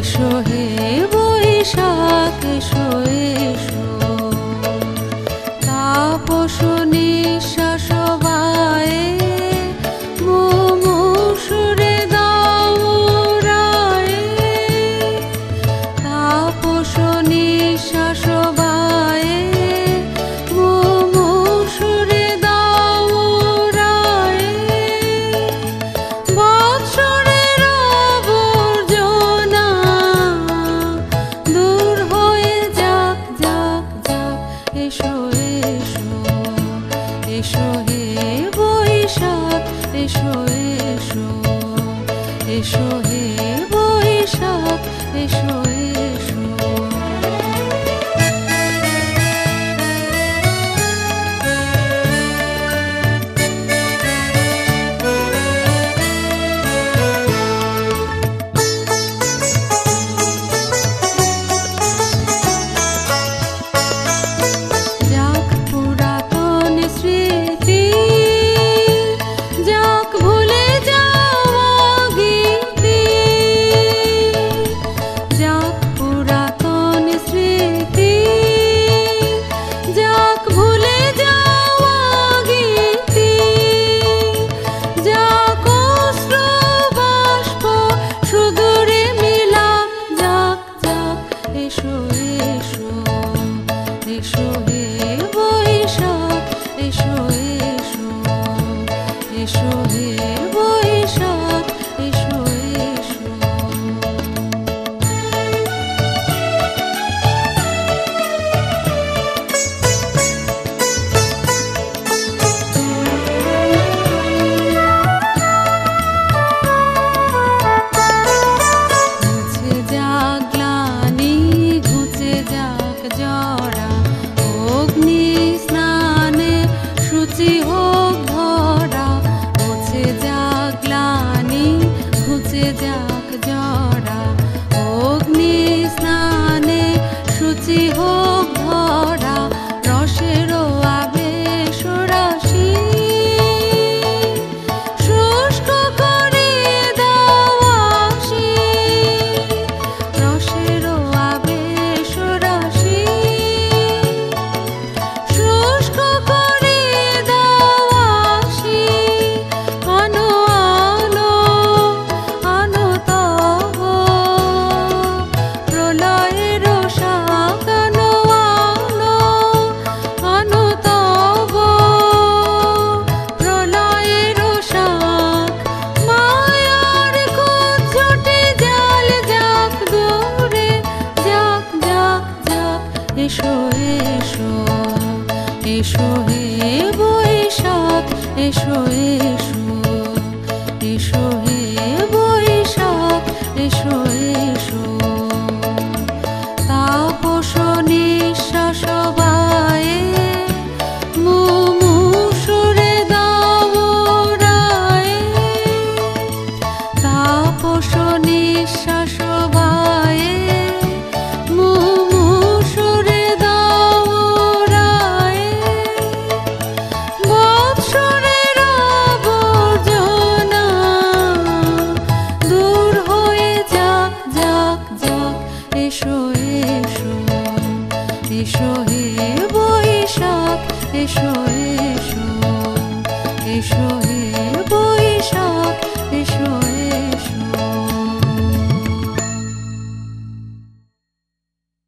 এসো হে বৈশাখ এসো এসো তাপস নিঃশ্বাস বায়ে মুমুষুরে দাও রায়ে তাপস নিঃশ্বাস বায়ে মুমুষুরে দাও রায়ে বৎসরের আবর্জনা দূর হয়ে যাক যাক যাক এসো এসো এসো হে বৈশাখ এসো এসো এসো হে বৈশাখ এসো এসো যাক পুরাতন স্মৃতি যাক ভুলে যাওয়া গীতি যাক পুরাতন স্মৃতি যাক ভুলে যাওয়া গীতি যাক অশ্র বাষ্প সুদূরে মিলাপ যাক যাক এসো এসো এসো হে বৈশাখ এসো এসো এসো হে বৈশাখ এসো এসো ঘুচে যাক গ্লানি ঘুচে যাক জরা অগ্নি স্নানে শুচি হোক ধরা ঘুচে যাক গ্লানি ঘুচে যাক জরা অগ্নি স্নানে শুচি হোক ধরা রসের আবেশ রাশি শুষ্ক করে দাও আশি রসের আবেশ রাশি শুষ্ক করে দাও আশি আনো আনো আনো তব প্রলয়ের শাক আনো আনো আনো তব প্রলয়ের শাক মায়ার কুজ্জটে জাল যাক দূরে যাক যাক যাক এসো এসো এসো হে বৈশাখ এসো এসো এসো হে বৈশাখ এসো এসো তাপস নিঃশ্বাস বায়ে মুমুষুরে দাও রায়ে তাপস নিঃশ্বাস বায়ে মুমুষুরে দাও রায়ে বৎসরের আবর্জনা দূর হয়ে যাক যাক যাক এসো এসো এসো হে বৈশাখ এসো এসো এসো